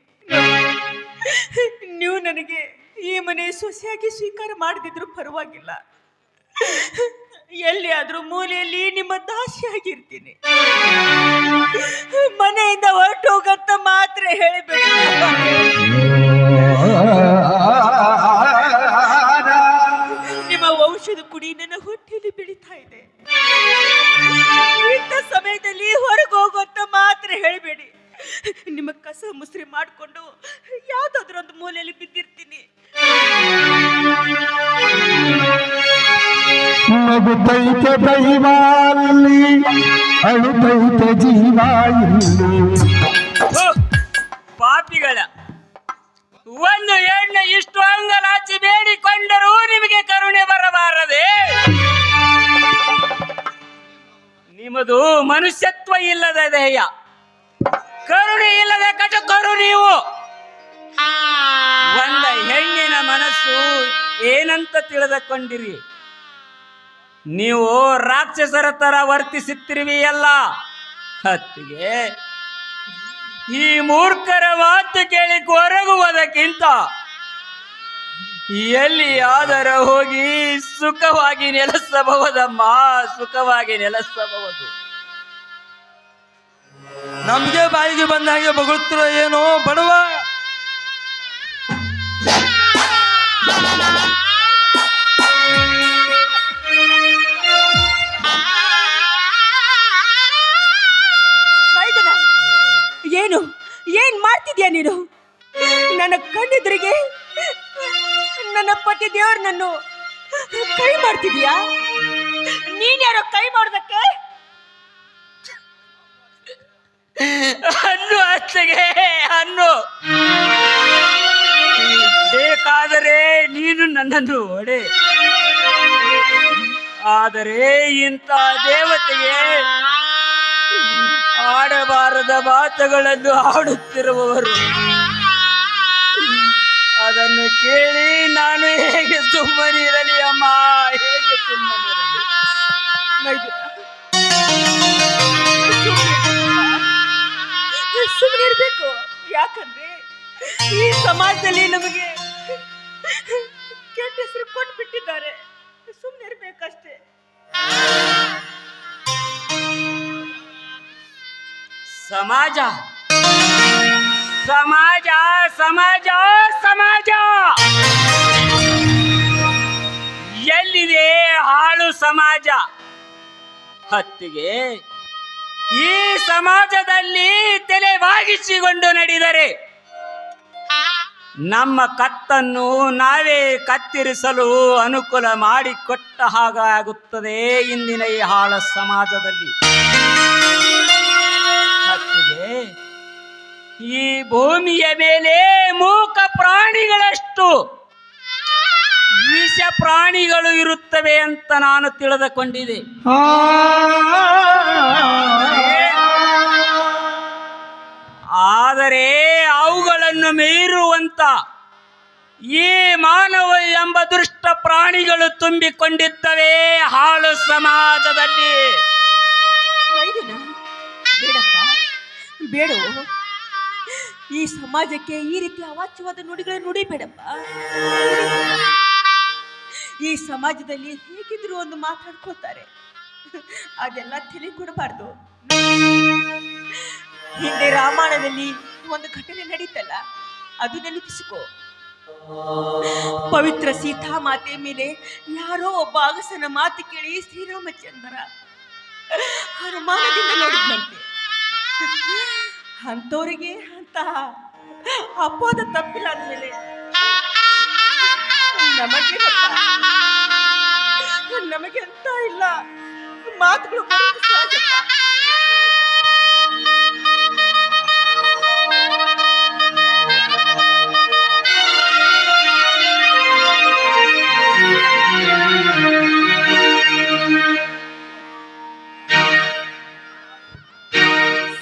B: ನೀವು ನನಗೆ ಈ ಮನೆ ಸೊಸೆಯಾಗಿ ಸ್ವೀಕಾರ ಮಾಡದಿದ್ರು ಪರವಾಗಿಲ್ಲ. ಎಲ್ಲಿಯಾದ್ರೂ ಮೂಲೆಯಲ್ಲಿ ನಿಮ್ಮ ದಾಸಿಯಾಗಿರ್ತೀನಿ. ಮನೆಯಿಂದ ಹೊರಟು ಹೋಗಂತ ಮಾತ್ರ ಹೇಳಿಬೇಡಿ. ನಿಮ್ಮ ಔಷಧ ಕುಡಿ ನನ್ನ ಹೊಟ್ಟೆಯಲ್ಲಿ ಬೆಳೀತಾ ಇದೆ. ಇಂಥ ಸಮಯದಲ್ಲಿ ಹೊರಗೆ ಹೋಗುವಂತ ಮಾತ್ರ ಹೇಳಬೇಡಿ. ನಿಮ್ಮ ಕಸ ಮುಸ್ರಿ ಮಾಡಿಕೊಂಡು ಯಾವ್ದಾದ್ರು ಒಂದು ಮೂಲೆಯಲ್ಲಿ ಬಿದ್ದಿರ್ತೀನಿ.
F: ನಗುತ್ತೈತೆ ದೈವಾಲಿ ಅಳುತ್ತೈತೆ ಜೀವ ಇಲ್ಲಿ.
A: ಪಾಪಿಗಳ ಒಂದು ಹೆಣ್ಣು ಇಷ್ಟು ಅಂಗಲಾಚಿ ಬೇಡಿಕೊಂಡರೂ ನಿಮಗೆ ಕರುಣೆ ಬರಬಾರದೆ? ನಿಮ್ಮದು ಮನುಷ್ಯತ್ವ ಇಲ್ಲದ ದೇಹ, ಕರುಣೆ ಇಲ್ಲದ ಕಟುಕರು ನೀವು. ಒಂದ ಹೆಣ್ಣಿನ ಮನಸ್ಸು ಏನಂತ ತಿಳಿದುಕೊಂಡಿರಿ? ನೀವು ರಾಕ್ಷಸರ ತರ ವರ್ತಿಸುತ್ತಿರುವಿ ಅಲ್ಲ. ಅತ್ತಿಗೆ, ಈ ಮೂರ್ಖರ ಮಾತು ಕೇಳಿ ಕೊರಗುವುದಕ್ಕಿಂತ ಎಲ್ಲಿಯಾದರ ಹೋಗಿ ಸುಖವಾಗಿ ನೆಲೆಸಬಹುದಮ್ಮ, ಸುಖವಾಗಿ ನೆಲೆಸಬಹುದು.
C: ನಮ್ಗೆ ಬಾಯಿಗೆ ಬಂದ ಹಾಗೆ ಬೊಗಳ್ತಿರೋ ಏನೋ ಬಡವ.
B: ಏನು ಏನ್ ಮಾಡ್ತಿದ್ಯಾ ನೀನು? ನನ್ನ ಕಣ್ಣೆದುರಿಗೆ ನನ್ನ ಪತಿ ದೇವ್ರನನ್ನು ಕೈ ಮಾಡ್ತಿದ್ಯಾ? ನೀನ್ಯಾರೋ ಕೈ ಮಾಡೋದಕ್ಕೆ?
A: ಅನ್ನು ಅತ್ತಿಗೆ, ಅನ್ನು. ಬೇಕಾದರೆ ನೀನು ನನ್ನನ್ನು ಹೊಡೆ. ಆದರೆ ಇಂಥ ದೇವತೆಗೆ ಆಡಬಾರದ ಮಾತುಗಳನ್ನು ಆಡುತ್ತಿರುವವರು, ಅದನ್ನು ಕೇಳಿ ನಾನು ಹೇಗೆ ಸುಮ್ಮನಿರಲಿ ಅಮ್ಮ, ಹೇಗೆ ಸುಮ್ಮನಿರಲಿ?
B: ಸುಮ್ಮನಿರ್ಬೇಕು. ಯಾಕಂದ್ರೆ ಈ ಸಮಾಜದಲ್ಲಿ ನಮಗೆ ಕೆಟ್ಟ ಹೆಸರು ಕೊಟ್ಬಿಟ್ಟಿದ್ದಾರೆ. ಸುಮ್ಮನಿರ್ಬೇಕಷ್ಟೇ.
A: ಸಮಾಜ ಸಮಾಜ ಸಮಾಜ ಸಮಾಜ ಎಲ್ಲಿದೆ ಹಾಳು ಸಮಾಜ? ಹತ್ತಿಗೆ ಈ ಸಮಾಜದಲ್ಲಿ ತಲೆ ಬಾಗಿಸಿಕೊಂಡು ನಡೆದರೆ ನಮ್ಮ ಕತ್ತನ್ನು ನಾವೇ ಕತ್ತರಿಸಲು ಅನುಕೂಲ ಮಾಡಿಕೊಟ್ಟ ಹಾಗಾಗುತ್ತದೆ ಇಂದಿನ ಈ ಹಾಳ ಸಮಾಜದಲ್ಲಿ. ಹತ್ತಿಗೆ ಈ ಭೂಮಿಯ ಮೇಲೆ ಮೂಕ ಪ್ರಾಣಿಗಳಷ್ಟು ವಿಷ ಪ್ರಾಣಿಗಳು ಇರುತ್ತವೆ ಅಂತ ನಾನು ತಿಳಿದುಕೊಂಡಿದ್ದೆ. ಆದರೆ ಅವುಗಳನ್ನು ಮೀರುವಂತ ಈ ಮಾನವ ಎಂಬ ದುಷ್ಟ ಪ್ರಾಣಿಗಳು ತುಂಬಿಕೊಂಡಿದ್ದವೇ ಹಾಳು ಸಮಾಜದಲ್ಲಿ.
B: ಮೈದುನ, ಬೇಡಪ್ಪ, ಬೇಡವೋ. ಈ ಸಮಾಜಕ್ಕೆ ಈ ರೀತಿ ಅವಾಚ್ಯವಾದ ನುಡಿಗಳನ್ನು ನುಡಿಬೇಡಪ್ಪ. ಈ ಸಮಾಜದಲ್ಲಿ ಹೇಗಿದ್ರು ಒಂದು ಮಾತಾಡ್ಕೋತಾರೆ, ಅದೆಲ್ಲ ತಲೆ ಕೊಡಬಾರ್ದು. ಹಿಂದೆ ರಾಮಾಯಣದಲ್ಲಿ ಒಂದು ಘಟನೆ ನಡೀತಲ್ಲ, ಅದು ನೆನಪಿಸಿಕೋ. ಪವಿತ್ರ ಸೀತಾ ಮಾತೆ ಮೇಲೆ ಯಾರೋ ಒಬ್ಬ ಅಗಸನ ಮಾತು ಕೇಳಿ ಶ್ರೀರಾಮಚಂದ್ರ ಅನುಮಾನದಿಂದ ನೋಡಿದ್ನಂತೆ. ಅಂಥವರಿಗೆ ಅಂತ ಅಪವಾದ ತಪ್ಪಿಲ್ಲ ಅಂದಮೇಲೆ ನಮಗೆ ಅಂತ ಇಲ್ಲ ಮಾತುಗಳು ಬರೋದು ಸಹಜ.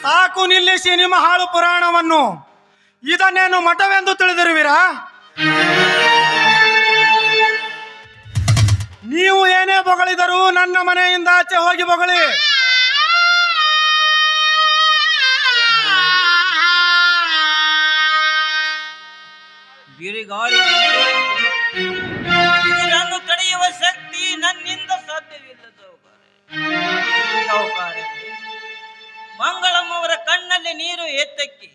E: ಸಾಕು ನಿಲ್ಲಿಸಿ ನಿಮ್ಮ ಹಾಳು ಪುರಾಣವನ್ನು. ಇದನ್ನೇನು ಮಠವೆಂದು ತಿಳಿದಿರುವಿರಾ? ನೀವು ಏನೇ ಬೊಗಳಿದರೂ ನನ್ನ ಮನೆಯಿಂದ ಆಚೆ ಹೋಗಿ ಬೊಗಳಿ.
G: ಬಿರುಗಾಳಿ ಇದನ್ನು ತಡೆಯುವ ಶಕ್ತಿ ನನ್ನಿಂದ ಸಾಧ್ಯವಿಲ್ಲ ಸಾಹುಕಾರ. ಮಂಗಳಮ್ಮ ಅವರ ಕಣ್ಣಲ್ಲಿ ನೀರು ಎತ್ತಕ್ಕಿ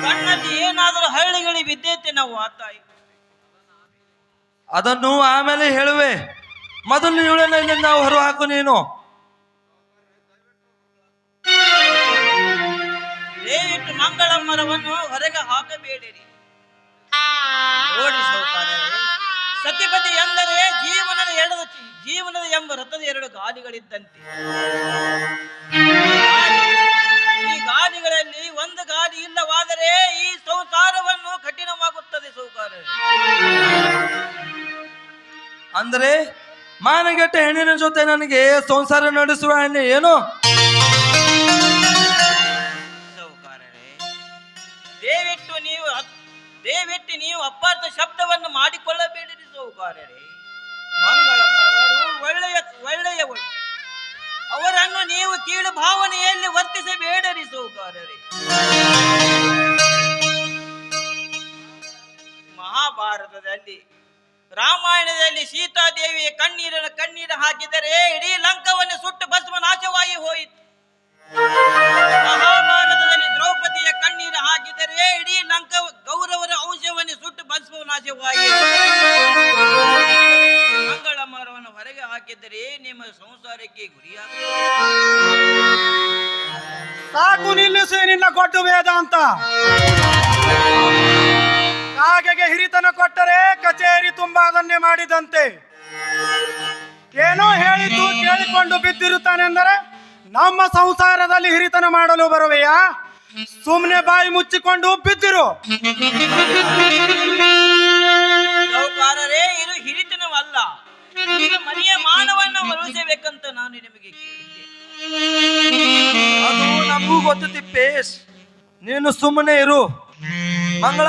G: ಕಣ್ಣಲ್ಲಿ ಏನಾದರೂ ಹಳ್ಳಿಗಳಿ ಬಿದ್ದೈತೆ ನಾವು ಆತಾಯಿ.
C: ಅದನ್ನು ಆಮೇಲೆ ಹೇಳುವೆ. ಮೊದಲು ಇವಳನ್ನ ಇಲ್ಲಿಂದ ಹೊರ ಹಾಕು ನೀನು.
G: ದಯವಿಟ್ಟು ಮಂಗಳಮ್ಮರವನ್ನು ಹೊರಗೆ ಹಾಕಬೇಡಿರಿ. ನೋಡಿ ಸಾಹುಕಾರರೇ, ಸತಿಪತಿ ಎಂದರೆ ಜೀವನದ ಎಂಬ ರಥದ ಎರಡು ಗಾಲಿಗಳಿದ್ದಂತೆ. ಈ ಗಾಲಿಗಳಲ್ಲಿ ಒಂದು ಗಾಲಿ ಇಲ್ಲವಾದರೆ ಈ ಸಂಸಾರವನ್ನು ಕಠಿಣವಾಗುತ್ತದೆ ಸಾಹುಕಾರರೇ.
C: ಅಂದ್ರೆ ಮಾನಗೆಟ್ಟ ಹೆಣ್ಣಿನ ಜೊತೆ ನನಗೆ ಸಂಸಾರ ನಡೆಸುವ ಹೆಣ್ಣೆ ಏನು?
G: ಸಾಹುಕಾರರೇ, ದಯವಿಟ್ಟು ನೀವು ಅಪಾರ್ಥ ಶಬ್ದವನ್ನು ಮಾಡಿಕೊಳ್ಳಬೇಡಿರಿ ಸಾಹುಕಾರರೇ. ಮಂಗಳಮ್ಮವರು ಒಳ್ಳೆಯವಳು. ಅವರನ್ನು ನೀವು ಕೀಳು ಭಾವನೆಯಲ್ಲಿ ವರ್ತಿಸಬೇಡರಿ ಸಾಹುಕಾರರೇ. ಮಹಾಭಾರತದಲ್ಲಿ ರಾಮಾಯಣದಲ್ಲಿ ಸೀತಾದೇವಿಯ ಕಣ್ಣೀರು ಹಾಕಿದರೆ ಇಡೀ ಲಂಕವನ್ನು ಸುಟ್ಟು ಭಸ್ಮ ನಾಶವಾಗಿ ಹೋಯಿತು. ಮಹಾಭಾರತದಲ್ಲಿ ದ್ರೌಪದಿಯ ಕಣ್ಣೀರು ಹಾಕಿದರೆ ಇಡೀ ಲಂಕ ಗೌರವರ ಅಂಶವನ್ನು ಸುಟ್ಟು ಭಸ್ಮ ನಾಶವಾಗಿ. ಮಂಗಳಮ್ಮರವನ್ನು ಹೊರಗೆ ಹಾಕಿದರೆ ನಿಮ್ಮ ಸಂಸಾರಕ್ಕೆ ಗುರಿಯಾಗುತ್ತದೆ.
E: ಸಾಕು ನಿಲ್ಲಿಸಿ ನಿನ್ನ ಕೊಟ್ಟು ವೇದಾಂತ. ಕಾಗೆಗೆ ಹಿರಿತನ ಕೊಟ್ಟರೆ ಕಚೇರಿ ತುಂಬಾ ಅದನ್ನೇ ಮಾಡಿದಂತೆ. ಏನೋ ಹೇಳಿದ್ದು ಕೇಳಿಕೊಂಡು ಬಿದ್ದಿರುತ್ತಾನೆಂದರೆ ನಮ್ಮ ಸಂಸಾರದಲ್ಲಿ ಹಿರಿತನ ಮಾಡಲು ಬರುವೆಯಾ? ಸುಮ್ಮನೆ ಬಾಯಿ ಮುಚ್ಚಿಕೊಂಡು ಬಿದ್ದಿರು.
G: ಸಾಹುಕಾರರೇ, ಇದು ಹಿರಿತನವಲ್ಲ, ಈಗ ಮನೆಯ ಮಾನವನ್ನ ಉಳಿಸಬೇಕಂತ ನಾನು ನಿಮಗೆ ಕೇಳಿದ್ದೆ.
C: ಅದು ನಮಗೂ ಗೊತ್ತು ತಿಪ್ಪೇಶ್. ನೀನು ಸುಮ್ಮನೆ ಇರು. ಮಂಗಳ,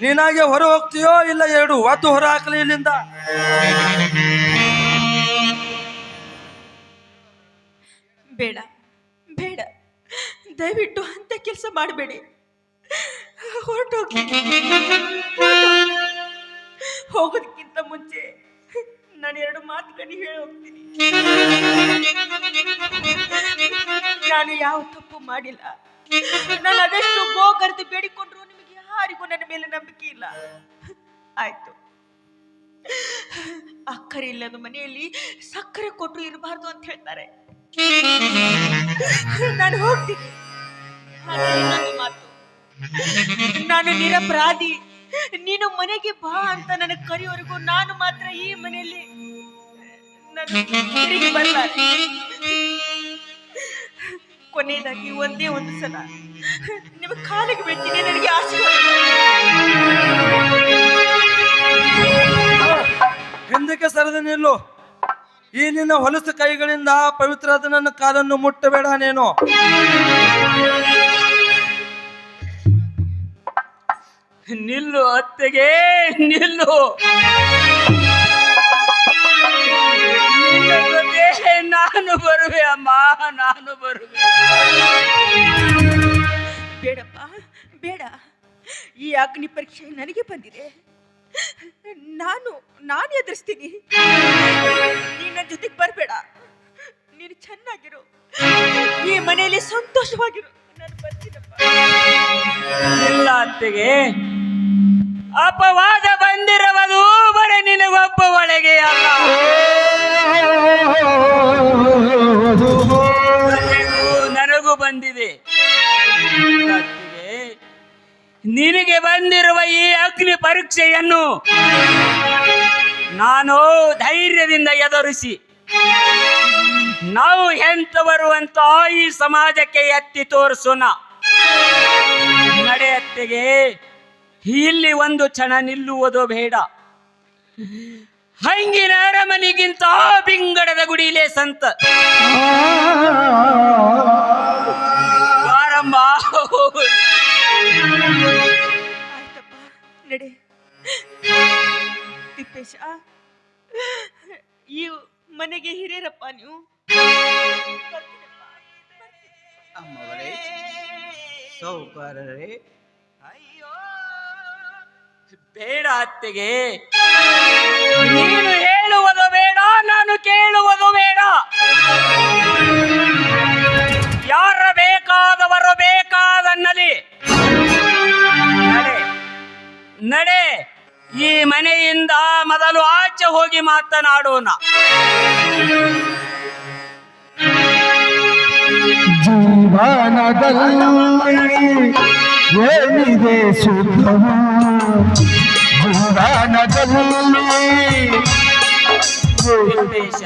C: ನೀನಾಗೆ ಹೊರ ಹೋಗ್ತೀಯೋ ಇಲ್ಲ ಎರಡು ಒತ್ತು ಹೊರ ಹಾಕಲಿ ಇಲ್ಲಿಂದ.
B: ಬೇಡ ಬೇಡ, ದಯವಿಟ್ಟು ಅಂತ ಕೆಲಸ ಮಾಡಬೇಡಿ. ಹೊರಟೋಗಿ. ಹೋಗೋದಕ್ಕಿಂತ ಮುಂಚೆ ನಾನು ಎರಡು ಮಾತುಗಳನ್ನು ಹೇಳಿ ಹೋಗ್ತೀನಿ. ನಾನು ಯಾವ ತಪ್ಪು ಮಾಡಿಲ್ಲ. ನಾನು ಅದೆಷ್ಟು ಗೋಗರ್ದು ಬೇಡಿಕೊಂಡ್ರು ನಿಮಗೆ ಯಾರಿಗೂ ನನ್ನ ಮೇಲೆ ನಂಬಿಕೆ ಇಲ್ಲ. ಆಯ್ತು, ಅಕ್ಕರೆ ಇಲ್ಲದ ಮನೆಯಲ್ಲಿ ಸಕ್ಕರೆ ಕೊಟ್ಟರು ಇರಬಾರ್ದು ಅಂತ ಹೇಳ್ತಾರೆ. ನಾನು ಹೋಗ್ತೀನಿ. ಇನ್ನೊಂದು ಮಾತು, ನಾನು ನಿರಪರಾಧಿ. ನೀನು ಮನೆಗೆ ಬಾ ಅಂತ ನನಗೆ ಕರೆಯೋವರೆಗೂ ನಾನು ಮಾತ್ರ ಈ ಮನೆಯಲ್ಲಿ ತಿರುಗಿ ಬರ್ಲಾರೆ. ಕೊನೆಯದಾಗಿ ಒಂದೇ ಒಂದು ಸಲ ನಿಮ್ಮ ಕಾಲಿಗೆ ಬಿಡ್ತೀನಿ, ನನಗೆ ಆಶೀರ್ವಾದ.
C: ಹಿಂದಕ್ಕೆ ಸರಿದ ನಿಲ್ಲು. ಈ ನಿನ್ನ ಹೊಲಸು ಕೈಗಳಿಂದ ಪವಿತ್ರವಾದ ನನ್ನ ಕಾಲನ್ನು ಮುಟ್ಟಬೇಡ ನೀನು.
A: ನಿಲ್ಲು ಅತ್ತೆಗೆ, ನಿಲ್ಲು. ನಿನ್ನ ಜೊತೆ ನಾನು ಬರುವೆ ಅಮ್ಮ, ನಾನು ಬರುವೆ.
B: ಬೇಡಪ್ಪ, ಬೇಡ. ಈ ಅಗ್ನಿ ಪರೀಕ್ಷೆ ನನಗೆ ಬಂದಿದೆ. ನಾನು ಎದುರಿಸ್ತೀನಿ. ನಿನ್ನ ಜೊತೆಗೆ ಬರಬೇಡ. ನೀನು ಚೆನ್ನಾಗಿರು, ಈ ಮನೆಯಲ್ಲಿ ಸಂತೋಷವಾಗಿರು. ನಾನು ಬರ್ತೀನಪ್ಪ.
A: ಇಲ್ಲ ಅತ್ತೆಗೆ, ಅಪವಾದ ಬಂದಿರುವುದು ಬರೀ ನಿನಗೊಬ್ಬ ಒಳಗೆ ಅಲ್ಲ, ನನಗೂ ಬಂದಿದೆ. ಅತ್ತೆಗೆ, ನಿನಗೆ ಬಂದಿರುವ ಈ ಅಗ್ನಿ ಪರೀಕ್ಷೆಯನ್ನು ನಾನು ಧೈರ್ಯದಿಂದ ಎದುರಿಸಿ ನಾವು ಎಂತವರು ಅಂತ ಈ ಸಮಾಜಕ್ಕೆ ಎತ್ತಿ ತೋರಿಸೋಣ. ನಡೆ ಅತ್ತೆಗೆ, ಇಲ್ಲಿ ಒಂದು ಕ್ಷಣ ನಿಲ್ಲುವುದು ಬೇಡ. ಹಂಗಿನ ಅರಮನೆಗಿಂತ ಬಿಂಗಡದ ಗುಡಿಲೇ ಸಂತ. ಬಾರಮ್ಮ.
B: ಆಯ್ತಪ್ಪ, ನಡೆ. ತಿಪ್ಪೇಶ, ಈ ಮನೆಗೆ ಹಿರಿಯರಪ್ಪ ನೀವು.
G: ಅಮ್ಮವರೇ, ಸೌಕರ್ಯರೇ,
A: ಬೇಡ ಅತ್ತೆಗೆ, ನೀನು ಹೇಳುವುದು ಬೇಡ, ನಾನು ಕೇಳುವುದು ಬೇಡ. ಯಾರ ಬೇಕಾದವರು ಬೇಕಾದನ್ನಲಿ. ನಡೆ ನಡೆ, ಈ ಮನೆಯಿಂದ ಮೊದಲು ಆಚೆ ಹೋಗಿ ಮಾತನಾಡೋಣ.
F: ಜೀವನದಲ್ಲಿ ಏನಿದೆ ಸುಖವು, ಜೀವನದಲ್ಲಿ
A: ತಿಪ್ಪೇಶ,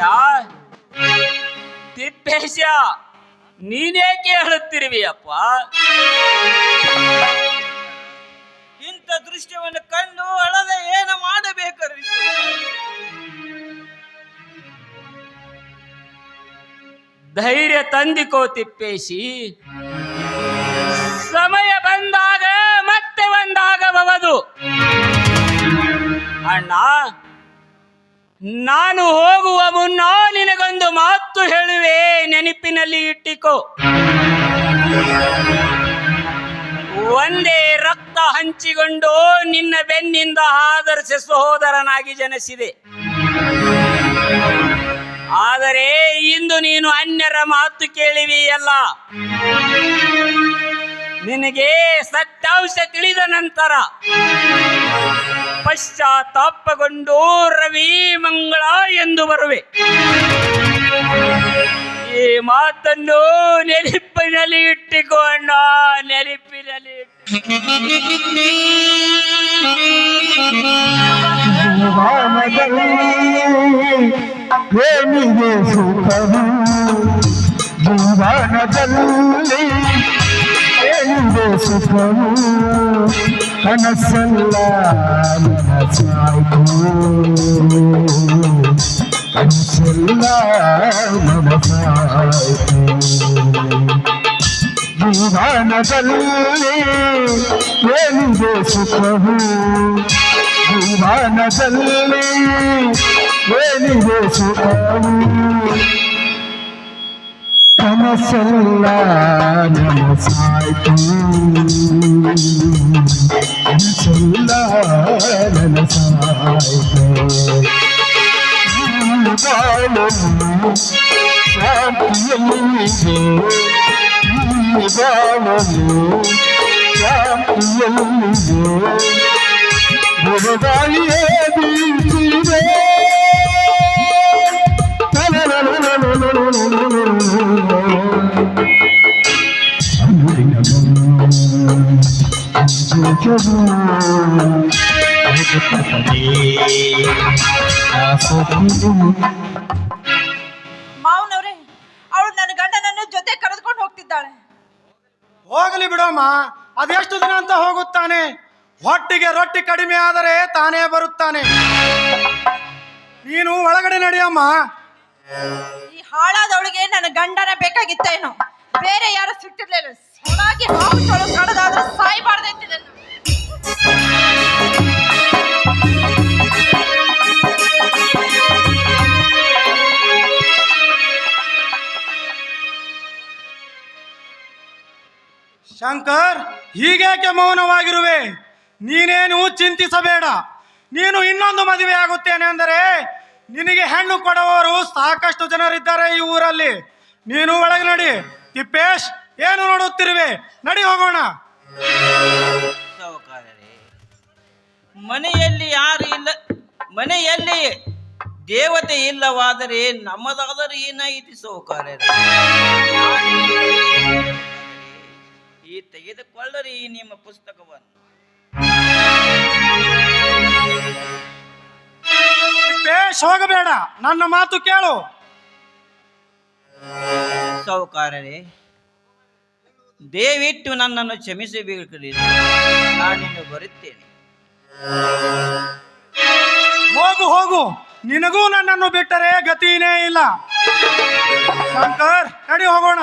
A: ತಿಪ್ಪೇಶ, ನೀನೇಕೆ ಹೇಳುತ್ತಿರುವಿಯಪ್ಪ?
G: ಇಂಥ ದೃಶ್ಯವನ್ನು ಕಂಡು ಅಳದೆ ಏನು ಮಾಡಬೇಕರಿ?
A: ಧೈರ್ಯ ತಂದಿಕೋ ತಿಪ್ಪೇಶಿ. ಸಮಯ ಬಂದಾಗ ಮತ್ತೆ ಒಂದಾಗಬಹುದು. ಅಣ್ಣ, ನಾನು ಹೋಗುವ ಮುನ್ನ ನಿನಗೊಂದು ಮಾತು ಹೇಳುವೆ, ನೆನಪಿನಲ್ಲಿ ಇಟ್ಟಿಕೋ. ಒಂದೇ ರಕ್ತ ಹಂಚಿಕೊಂಡು ನಿನ್ನ ಬೆನ್ನಿಂದ ಆದರ್ಶ ಸಹೋದರನಾಗಿ ಜನಿಸಿದೆ. ಆದರೆ ಇಂದು ನೀನು ಅನ್ಯರ ಮಾತು ಕೇಳಿವಿಯಲ್ಲ. ನಿನಗೆ ಸತ್ಯಾಂಶ ತಿಳಿದ ನಂತರ ಪಶ್ಚಾತ್ತಾಪಗೊಂಡು ರವಿ ಮಂಗಳ ಎಂದು ಬರುವೆ. ಈ ಮಾತನ್ನು ನೆನಪಿನಲ್ಲಿ ಇಟ್ಟಿಕೋ ಅಣ್ಣ, ನೆನಪಿನಲ್ಲಿ
F: ಏನಿದೆ ಸುಖವು, ಜೀವನದಲ್ಲಿ ಏನಿದೆ ಸುಖವು, ಕನಸಲ್ಲ ಮನಸಾಯ್ತು, ಕನಸಲ್ಲ ಮನಸಾಯ್ತು. ಜೀವನದಲ್ಲಿ ಏನಿದೆ ಸುಖವು, ಜೀವನದಲ್ಲಿ ಏನಿದೆ ಸುಖವು, ಕನಸಲ್ಲ ನನಸಾಯ್ತು, ಕನಸಲ್ಲ ನನಸಾಯ್ತು. ಬಾಳಲು ಶಾಂತಿಯಲ್ಲಿದೆ, ಬಾಳಲು ಶಾಂತಿಯಲ್ಲಿದೆ, ಗುರುಗಾಳಿಯೇ ಬೀಸಿದೆ.
D: ಮಾವನವ್ರೆ, ಅವಳು ನನ್ನ ಗಂಡನನ್ನು ಜೊತೆ ಕರೆದುಕೊಂಡು ಹೋಗ್ತಿದ್ದಾಳೆ.
E: ಹೋಗಲಿ ಬಿಡೋಮ್ಮ, ಅದೆಷ್ಟು ದಿನ ಅಂತ ಹೋಗುತ್ತಾನೆ? ಹೊಟ್ಟಿಗೆ ರೊಟ್ಟಿ ಕಡಿಮೆ ಆದರೆ ತಾನೇ ಬರುತ್ತಾನೆ. ನೀನು ಒಳಗಡೆ ನಡೆಯಮ್ಮ.
D: ಈ ಹಾಳಾದವಳಿಗೆ ನನ್ನ ಗಂಡನ ಬೇಕಾಗಿತ್ತೇನು? ಬೇರೆ ಯಾರು ಸಿಗ್ತಿರ್ಲಿಲ್ಲ. ಸೊಳಾಗಿ ಹಾವು ತೊಳು ಕಡದಾದ್ರೂ ಸಾಯ್ಬಾರ್ದೈತಿ ನಾನು.
E: ಶಂಕರ್, ಹೀಗೇಕೆ ಮೌನವಾಗಿರುವೆ? ನೀನೇನು ಚಿಂತಿಸಬೇಡ. ನೀನು ಇನ್ನೊಂದು ಮದುವೆ ಆಗುತ್ತೇನೆ ಅಂದರೆ ನಿನಗೆ ಹೆಣ್ಣು ಕೊಡುವವರು ಸಾಕಷ್ಟು ಜನರಿದ್ದಾರೆ ಈ ಊರಲ್ಲಿ. ನೀನು ಒಳಗೆ ನಡಿ. ತಿಪ್ಪೇಶ್, ಏನು ನೋಡುತ್ತಿರುವೆ? ನಡಿ ಹೋಗೋಣ.
G: ಸಾವುಕಾರರೇ, ಮನೆಯಲ್ಲಿ ಯಾರು ಇಲ್ಲ, ಮನೆಯಲ್ಲಿ ದೇವತೆ ಇಲ್ಲವಾದರೆ ನಮ್ಮದಾದರೆ ಏನಾಯಿತು ಸಾವುಕಾರರೇ? ಈ ತೆಗೆದುಕೊಳ್ಳರಿ ನಿಮ್ಮ ಪುಸ್ತಕವನ್ನು.
E: ತಿಪ್ಪೇಶ್, ಹೋಗಬೇಡ, ನನ್ನ ಮಾತು ಕೇಳು.
G: ಸಾವುಕಾರರೇ, ದಯವಿಟ್ಟು ನನ್ನನ್ನು ಕ್ಷಮಿಸಬೇಕು. ನಾನಿನ್ನು ಬರುತ್ತೇನೆ.
E: ಹೋಗು ಹೋಗು, ನಿನಗೂ ನನ್ನನ್ನು ಬಿಟ್ಟರೆ ಗತಿನೇ ಇಲ್ಲ. ಶಂಕರ್, ನಡಿ ಹೋಗೋಣ.